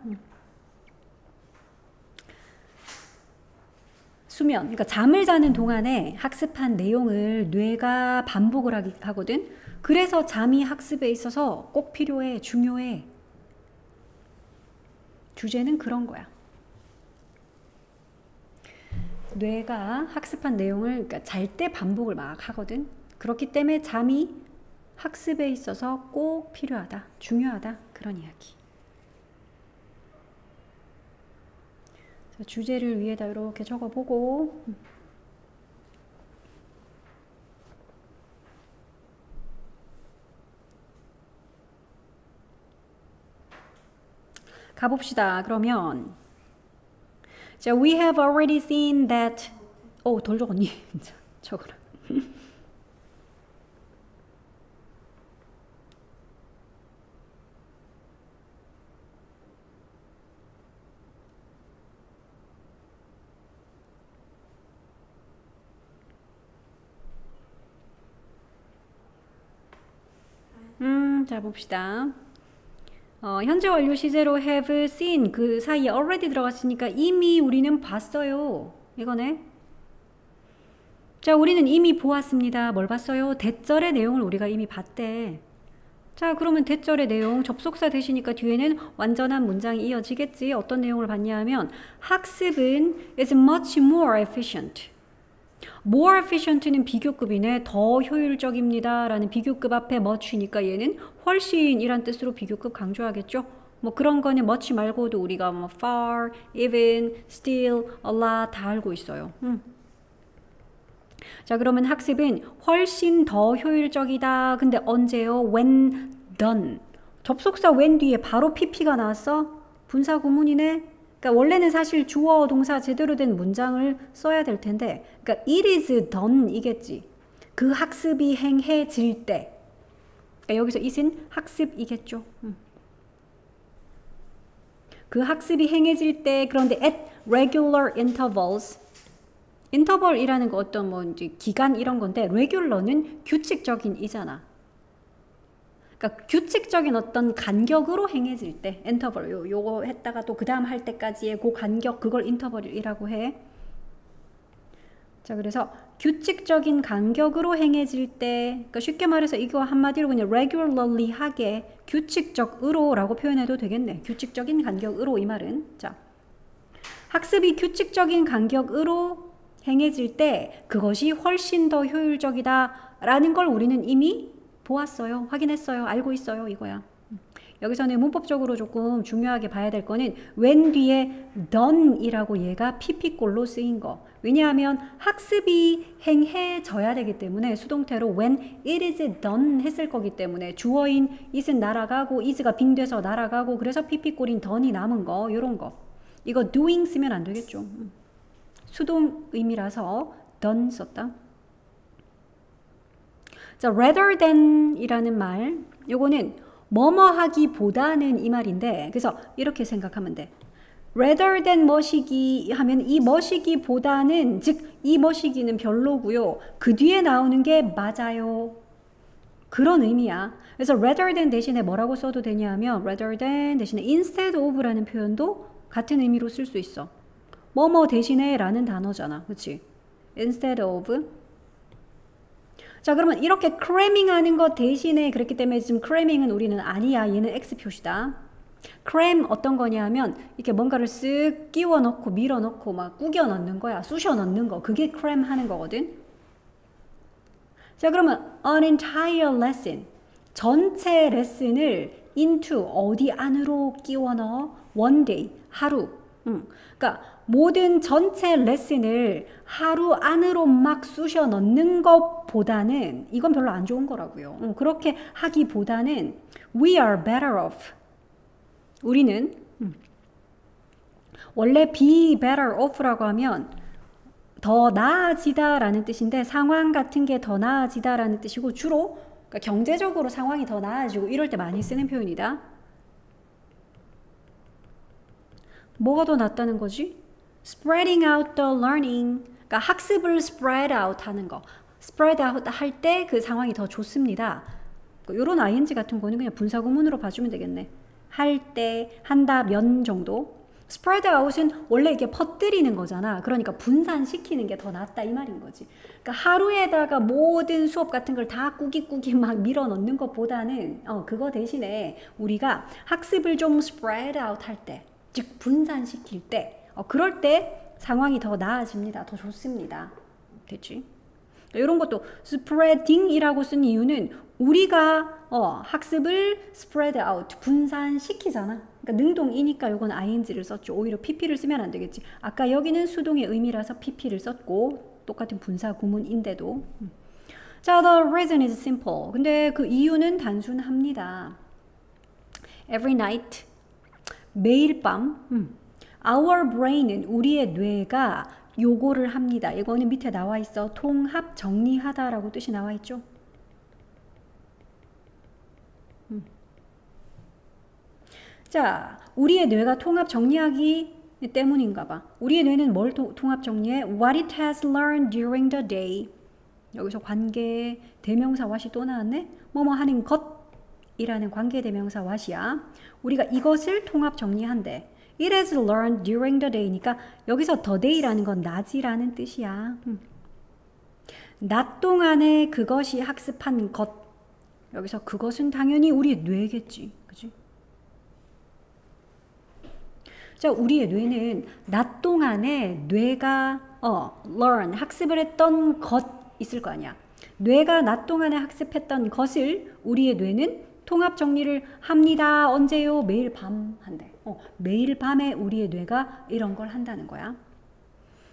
수면, 그러니까 잠을 자는 동안에 학습한 내용을 뇌가 반복을 하거든. 그래서 잠이 학습에 있어서 꼭 필요해, 중요해. 주제는 그런 거야. 뇌가 학습한 내용을 그러니까 잘 때 반복을 막 하거든. 그렇기 때문에 잠이 학습에 있어서 꼭 필요하다, 중요하다 그런 이야기. 주제를 위에다 이렇게 적어보고 가봅시다. 그러면 자, we have already seen that. 돌 적었니? 적어라. 자 봅시다. 현재 완료 시제로 have seen 그 사이에 already 들어갔으니까 이미 우리는 봤어요. 이거네. 자, 우리는 이미 보았습니다. 뭘 봤어요? 대절의 내용을 우리가 이미 봤대. 자, 그러면 대절의 내용 접속사 되시니까 뒤에는 완전한 문장이 이어지겠지. 어떤 내용을 봤냐 하면 학습은 is much more efficient. more efficient는 비교급이네. 더 효율적입니다. 라는 비교급 앞에 much니까 얘는 훨씬 이란 뜻으로 비교급 강조하겠죠. 뭐 그런 거는 much 말고도 우리가 뭐 far, even, still, a lot 다 알고 있어요. 자, 그러면 학습은 훨씬 더 효율적이다. 근데 언제요? when done. 접속사 when 뒤에 바로 pp가 나왔어? 분사 구문이네. 그러니까 원래는 사실 주어 동사 제대로 된 문장을 써야 될 텐데, 그러니까 it is done 이겠지. 그 학습이 행해질 때. 그러니까 여기서 it은 학습이겠죠. 그 학습이 행해질 때. 그런데 at regular intervals. 인터벌이라는 거 어떤 뭐 이제 기간 이런 건데 regular는 규칙적인 이잖아. 그러니까 규칙적인 어떤 간격으로 행해질 때 인터벌 요거 했다가 또 그 다음 할 때까지의 그 간격 그걸 인터벌이라고 해. 자, 그래서 규칙적인 간격으로 행해질 때, 그러니까 쉽게 말해서 이거 한마디로 그냥 regularly 하게 규칙적으로라고 표현해도 되겠네. 규칙적인 간격으로 이 말은. 자, 학습이 규칙적인 간격으로 행해질 때 그것이 훨씬 더 효율적이다 라는 걸 우리는 이미 보았어요. 확인했어요. 알고 있어요. 이거야. 여기서는 문법적으로 조금 중요하게 봐야 될 거는 when 뒤에 done 이라고 얘가 pp꼴로 쓰인 거. 왜냐하면 학습이 행해져야 되기 때문에 수동태로 when it is done 했을 거기 때문에 주어인 it은 날아가고 is가 빙돼서 날아가고 그래서 pp꼴인 done이 남은 거 요런 거. 이거 doing 쓰면 안 되겠죠. 수동 의미라서 done 썼다. 자, rather than 이라는 말, 요거는 뭐뭐 하기보다는 이 말인데, 그래서 이렇게 생각하면 돼. rather than 뭐시기 하면 이 뭐시기보다는, 즉 이 뭐시기는 별로고요. 그 뒤에 나오는 게 맞아요. 그런 의미야. 그래서 rather than 대신에 뭐라고 써도 되냐 하면 rather than 대신에 instead of라는 표현도 같은 의미로 쓸 수 있어. 뭐뭐 대신에 라는 단어잖아. 그치? instead of. 자, 그러면 이렇게 cramming 하는 것 대신에 그랬기 때문에 지금 cramming은 우리는 아니야. 얘는 X 표시다. cram 어떤 거냐 하면 이렇게 뭔가를 쓱 끼워 넣고 밀어 넣고 막 구겨 넣는 거야. 쑤셔 넣는 거. 그게 cram 하는 거거든. 자, 그러면 an entire lesson. 전체 레슨을 into 어디 안으로 끼워 넣어? one day. 하루. 그러니까 모든 전체 레슨을 하루 안으로 막 쑤셔 넣는 것보다는 이건 별로 안 좋은 거라고요. 그렇게 하기보다는 we are better off. 우리는 원래 be better off라고 하면 더 나아지다 라는 뜻인데 상황 같은 게 더 나아지다 라는 뜻이고 주로 그러니까 경제적으로 상황이 더 나아지고 이럴 때 많이 쓰는 표현이다. 뭐가 더 낫다는 거지? spreading out the learning. 그러니까 학습을 spread out 하는 거. spread out 할 때 그 상황이 더 좋습니다. 이런 ing 같은 거는 그냥 분사 구문으로 봐주면 되겠네. 할 때, 한다, 면 정도. spread out은 원래 이게 퍼뜨리는 거잖아. 그러니까 분산시키는 게 더 낫다 이 말인 거지. 그러니까 하루에다가 모든 수업 같은 걸 다 꾸깃꾸깃 막 밀어 넣는 것보다는 그거 대신에 우리가 학습을 좀 spread out 할 때, 즉 분산시킬 때, 그럴 때 상황이 더 나아집니다. 더 좋습니다. 됐지? 이런 것도 spreading이라고 쓴 이유는 우리가 학습을 spread out, 분산시키잖아. 그러니까 능동이니까 이건 ing를 썼죠. 오히려 pp를 쓰면 안 되겠지. 아까 여기는 수동의 의미라서 pp를 썼고 똑같은 분사 구문인데도. 자, the reason is simple. 근데 그 이유는 단순합니다. Every night. 매일 밤 our brain은 우리의 뇌가 요거를 합니다. 이거는 밑에 나와 있어. 통합 정리하다라고 뜻이 나와 있죠. 자, 우리의 뇌가 통합 정리하기 때문인가 봐. 우리의 뇌는 뭘 통합 정리해? What it has learned during the day. 여기서 관계 대명사 what이 또 나왔네. 뭐뭐 하는 것이라는 관계 대명사 what이야. 우리가 이것을 통합 정리한대. It has learned during the day니까 여기서 the day라는 건 낮이라는 뜻이야. 낮 동안에 그것이 학습한 것. 여기서 그것은 당연히 우리의 뇌겠지. 그치? 자, 우리의 뇌는 낮 동안에 뇌가 learn, 학습을 했던 것 있을 거 아니야. 뇌가 낮 동안에 학습했던 것을 우리의 뇌는 통합 정리를 합니다. 언제요? 매일 밤 한대. 매일 밤에 우리의 뇌가 이런 걸 한다는 거야.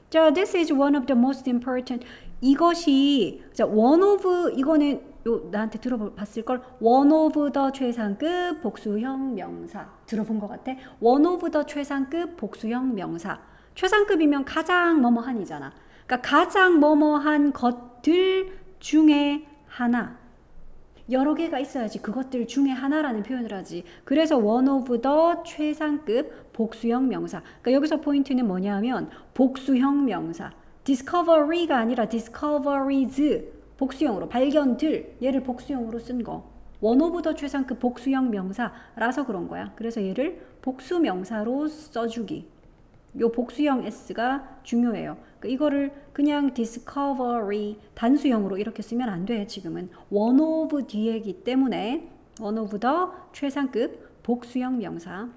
자, this is one of the most important. 이것이 자, one of 이거는 나한테 들어봤을 걸 one of the 최상급 복수형 명사 들어본 것 같아. one of the 최상급 복수형 명사. 최상급이면 가장 뭐뭐한이잖아. 그러니까 가장 뭐뭐한 것들 중에 하나. 여러 개가 있어야지 그것들 중에 하나라는 표현을 하지. 그래서 one of the 최상급 복수형 명사. 그러니까 여기서 포인트는 뭐냐면 복수형 명사. discovery가 아니라 discoveries. 복수형으로 발견들. 얘를 복수형으로 쓴 거. one of the 최상급 복수형 명사라서 그런 거야. 그래서 얘를 복수 명사로 써주기. 요 복수형 s가 중요해요. 이거를 그냥 discovery 단수형으로 이렇게 쓰면 안 돼. 지금은 one of 뒤에기 때문에 one of the 최상급 복수형 명사.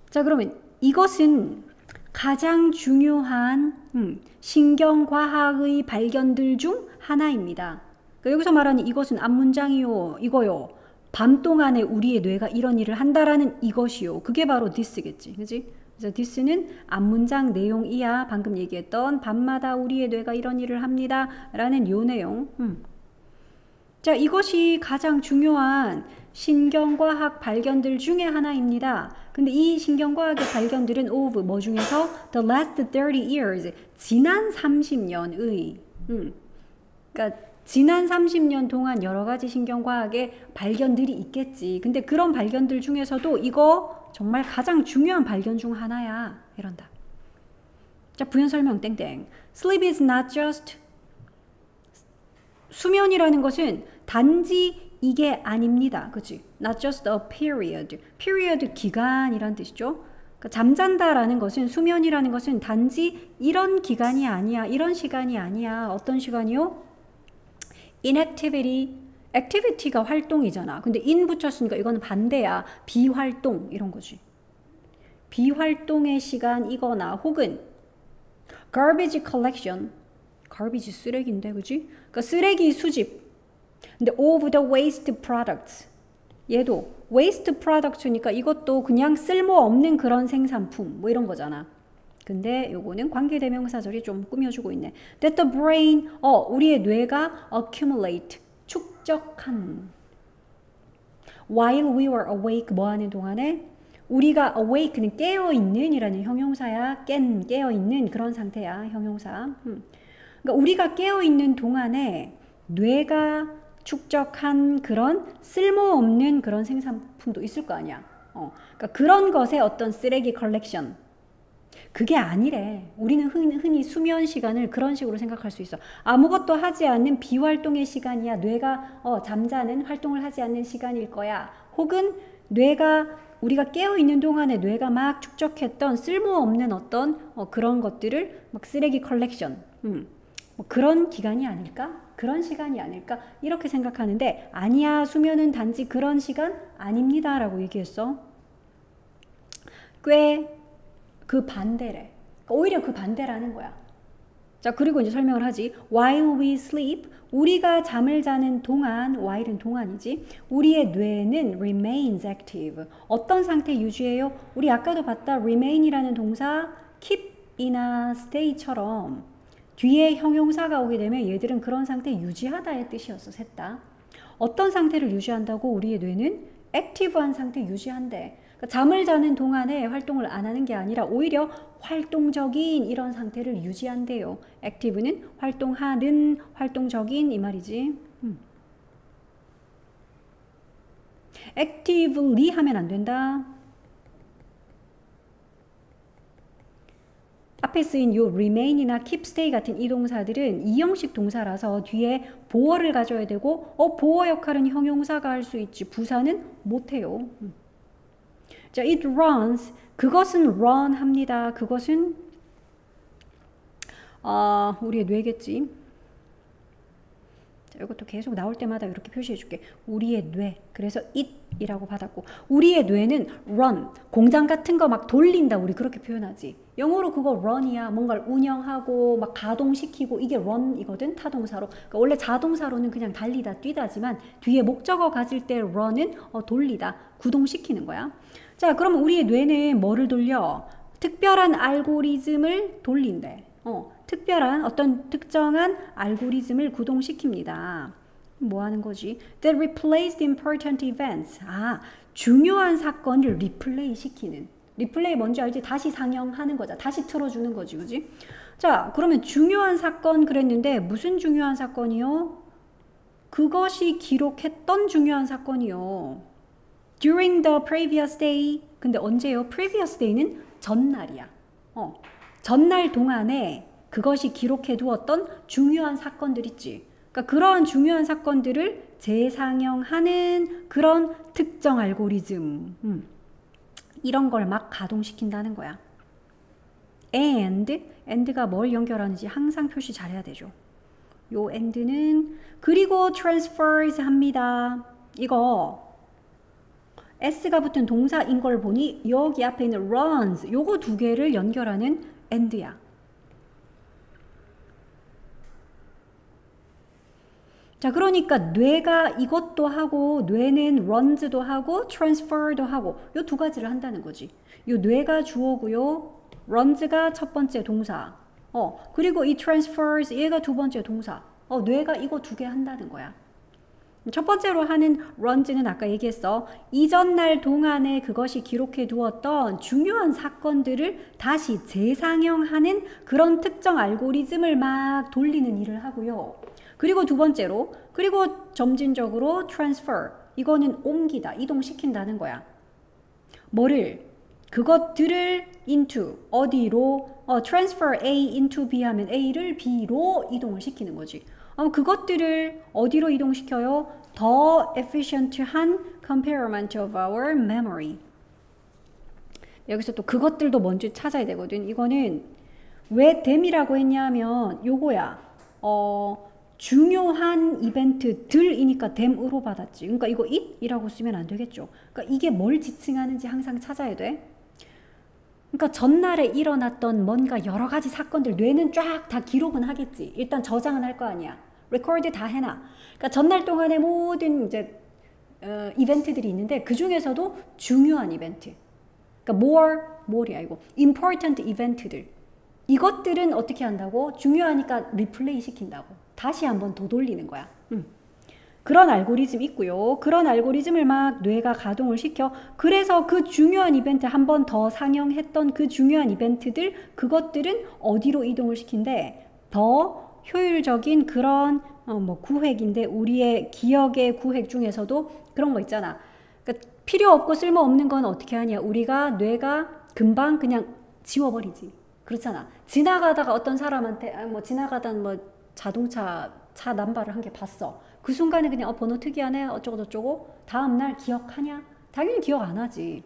자, 그러면 이것은 가장 중요한 신경과학의 발견들 중 하나입니다. 그러니까 여기서 말하는 이것은 앞문장이요. 이거요. 밤 동안에 우리의 뇌가 이런 일을 한다라는 이것이요. 그게 바로 this겠지. 그지? 그래서 this는 앞문장 내용이야. 방금 얘기했던 밤마다 우리의 뇌가 이런 일을 합니다. 라는 요 내용. 자, 이것이 가장 중요한 신경과학 발견들 중에 하나입니다. 근데 이 신경과학의 발견들은 of 뭐 중에서 the last 30 years 지난 30년의 그러니까 지난 30년 동안 여러 가지 신경과학의 발견들이 있겠지. 근데 그런 발견들 중에서도 이거 정말 가장 중요한 발견 중 하나야. 이런다. 자, 부연 설명 땡땡. Sleep is not just 수면이라는 것은 단지 이게 아닙니다. 그치? Not just a period. period 기간이란 뜻이죠. 그러니까 잠잔다라는 것은 수면이라는 것은 단지 이런 기간이 아니야. 이런 시간이 아니야. 어떤 시간이요? inactivity. activity가 활동이잖아. 근데 in 붙였으니까 이거는 반대야. 비활동 이런 거지. 비활동의 시간이거나 혹은 garbage collection. garbage 쓰레기인데 그지? 그러니까 쓰레기 수집. 근데 of the waste products. 얘도 waste product니까 이것도 그냥 쓸모없는 그런 생산품 뭐 이런 거잖아. 근데 요거는 관계대명사절이 좀 꾸며주고 있네. That the brain, 우리의 뇌가 accumulate, 축적한. While we were awake, 뭐 하는 동안에? 우리가 awake는 깨어있는 이라는 형용사야. 깨어있는 그런 상태야. 형용사. 그러니까 우리가 깨어있는 동안에 뇌가 축적한 그런 쓸모없는 그런 생산품도 있을 거 아니야. 그러니까 그런 것의 어떤 쓰레기 컬렉션. 그게 아니래. 우리는 흔히 수면 시간을 그런 식으로 생각할 수 있어. 아무것도 하지 않는 비활동의 시간이야. 뇌가 잠자는 활동을 하지 않는 시간일 거야. 혹은 뇌가 우리가 깨어있는 동안에 뇌가 막 축적했던 쓸모없는 어떤 그런 것들을 막 쓰레기 컬렉션. 뭐 그런 기간이 아닐까? 그런 시간이 아닐까? 이렇게 생각하는데 아니야. 수면은 단지 그런 시간 아닙니다. 라고 얘기했어. 꽤 그 반대래. 오히려 그 반대라는 거야. 자, 그리고 이제 설명을 하지. While we sleep, 우리가 잠을 자는 동안, while은 동안이지. 우리의 뇌는 remains active. 어떤 상태 유지해요? 우리 아까도 봤다. remain이라는 동사 keep이나 stay처럼 뒤에 형용사가 오게 되면 얘들은 그런 상태 유지하다의 뜻이었어. 셋 다. 어떤 상태를 유지한다고? 우리의 뇌는 액티브한 상태 유지한대. 그러니까 잠을 자는 동안에 활동을 안 하는 게 아니라 오히려 활동적인 이런 상태를 유지한대요. active는 활동하는, 활동적인 이 말이지. actively 하면 안 된다. 앞에 쓰인 요 remain이나 keep, stay 같은 이 동사들은 이형식 동사라서 뒤에 보어를 가져야 되고 보어 역할은 형용사가 할 수 있지 부사는 못해요. 자, it runs. 그것은 run 합니다. 그것은 우리의 뇌겠지. 자, 이것도 계속 나올 때마다 이렇게 표시해 줄게. 우리의 뇌. 그래서 it이라고 받았고 우리의 뇌는 run. 공장 같은 거 막 돌린다. 우리 그렇게 표현하지. 영어로 그거 run이야. 뭔가를 운영하고 막 가동시키고 이게 run이거든. 타동사로. 그러니까 원래 자동사로는 그냥 달리다 뛰다지만 뒤에 목적어 가질 때 run은 돌리다. 구동시키는 거야. 자, 그러면 우리의 뇌는 뭐를 돌려? 특별한 알고리즘을 돌린대. 특별한 어떤 특정한 알고리즘을 구동시킵니다. 뭐 하는 거지? That replaced important events. 중요한 사건을 리플레이 시키는. 리플레이 뭔지 알지? 다시 상영하는 거자. 다시 틀어주는 거지, 그지? 자, 그러면 중요한 사건 그랬는데 무슨 중요한 사건이요? 그것이 기록했던 중요한 사건이요. During the previous day. 근데 언제요? Previous day는 전날이야. 전날 동안에 그것이 기록해 두었던 중요한 사건들 있지. 그러니까 그러한 중요한 사건들을 재상영하는 그런 특정 알고리즘. 이런 걸 막 가동시킨다는 거야. and가 뭘 연결하는지 항상 표시 잘해야 되죠. 요 and는 그리고 transfers 합니다. 이거 s가 붙은 동사인 걸 보니 여기 앞에 있는 runs 요거 두 개를 연결하는 and야. 자, 그러니까 뇌가 이것도 하고 뇌는 runs도 하고 transfer도 하고 요 두 가지를 한다는 거지. 요 뇌가 주어고요. runs가 첫 번째 동사. 그리고 이 transfers 얘가 두 번째 동사. 뇌가 이거 두 개 한다는 거야. 첫 번째로 하는 runs는 아까 얘기했어. 이전 날 동안에 그것이 기록해 두었던 중요한 사건들을 다시 재상영하는 그런 특정 알고리즘을 막 돌리는 일을 하고요. 그리고 두 번째로, 그리고 점진적으로 transfer. 이거는 옮기다, 이동시킨다는 거야. 뭐를? 그것들을 into, 어디로? transfer A into B 하면 A를 B로 이동을 시키는 거지. 그것들을 어디로 이동시켜요? 더 efficient한 complement of our memory. 여기서 또 그것들도 뭔지 찾아야 되거든. 이거는 왜 them이라고 했냐면 요거야. 중요한 이벤트들이니까 them으로 받았지. 그러니까 이거 it이라고 쓰면 안 되겠죠. 그러니까 이게 뭘 지칭하는지 항상 찾아야 돼. 그러니까 전날에 일어났던 뭔가 여러 가지 사건들 뇌는 쫙 다 기록은 하겠지. 일단 저장은 할 거 아니야. 레코드 다 해놔. 그러니까 전날 동안의 모든 이제 이벤트들이 있는데 그 중에서도 중요한 이벤트. 그러니까 more이야 이거. important 이벤트들. 이것들은 어떻게 한다고? 중요하니까 리플레이 시킨다고. 다시 한번 더 돌리는 거야. 그런 알고리즘 있고요. 그런 알고리즘을 막 뇌가 가동을 시켜. 그래서 그 중요한 이벤트 한 번 더 상영했던 그 중요한 이벤트들 그것들은 어디로 이동을 시킨대? 더 효율적인 그런 구획인데 우리의 기억의 구획 중에서도 그런 거 있잖아. 그러니까 필요 없고 쓸모 없는 건 어떻게 하냐? 우리가 뇌가 금방 그냥 지워버리지. 그렇잖아. 지나가다가 어떤 사람한테 지나가던 자동차 차 남발을 한 게 봤어. 그 순간에 그냥 번호 특이하네 어쩌고 저쩌고 다음날 기억하냐? 당연히 기억 안 하지.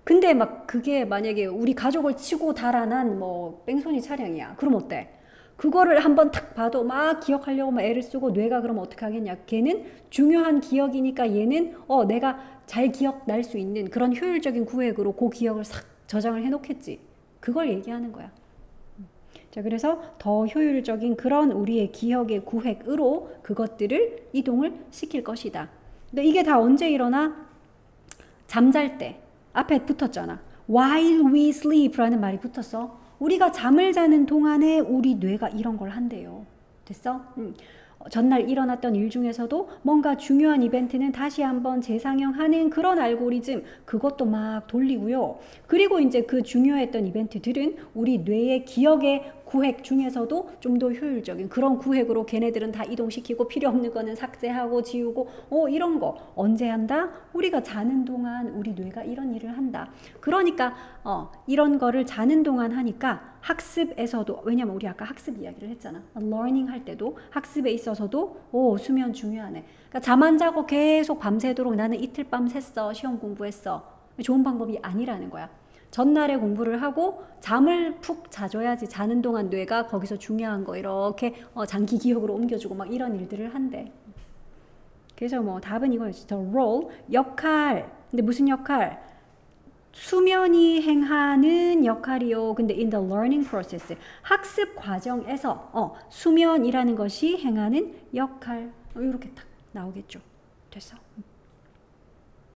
근데 막 그게 만약에 우리 가족을 치고 달아난 뺑소니 차량이야. 그럼 어때? 그거를 한번 탁 봐도 막 기억하려고 막 애를 쓰고 뇌가 그럼 어떻게 하겠냐? 걔는 중요한 기억이니까 얘는 내가 잘 기억날 수 있는 그런 효율적인 구획으로 그 기억을 싹 저장을 해놓겠지. 그걸 얘기하는 거야. 자, 그래서 더 효율적인 그런 우리의 기억의 구획으로 그것들을 이동을 시킬 것이다. 근데 이게 다 언제 일어나? 잠잘 때. 앞에 붙었잖아. While we sleep라는 말이 붙었어. 우리가 잠을 자는 동안에 우리 뇌가 이런 걸 한대요. 됐어? 전날 일어났던 일 중에서도 뭔가 중요한 이벤트는 다시 한번 재상영하는 그런 알고리즘, 그것도 막 돌리고요. 그리고 이제 그 중요했던 이벤트들은 우리 뇌의 기억의 구획 중에서도 좀 더 효율적인 그런 구획으로 걔네들은 다 이동시키고 필요 없는 거는 삭제하고 지우고 이런 거 언제 한다? 우리가 자는 동안 우리 뇌가 이런 일을 한다. 그러니까 이런 거를 자는 동안 하니까 학습에서도, 왜냐면 우리 아까 학습 이야기를 했잖아. learning 할 때도 학습에 있어서도 수면 중요하네. 그러니까 잠 안 자고 계속 밤새도록 나는 이틀 밤 샜어. 시험 공부했어. 좋은 방법이 아니라는 거야. 전날에 공부를 하고 잠을 푹 자줘야지 자는 동안 뇌가 거기서 중요한 거 이렇게 장기 기억으로 옮겨주고 막 이런 일들을 한대. 그래서 뭐 답은 이거였지. The role, 역할. 근데 무슨 역할? 수면이 행하는 역할이요. 근데 in the learning process, 학습 과정에서 수면이라는 것이 행하는 역할. 이렇게 딱 나오겠죠. 됐어.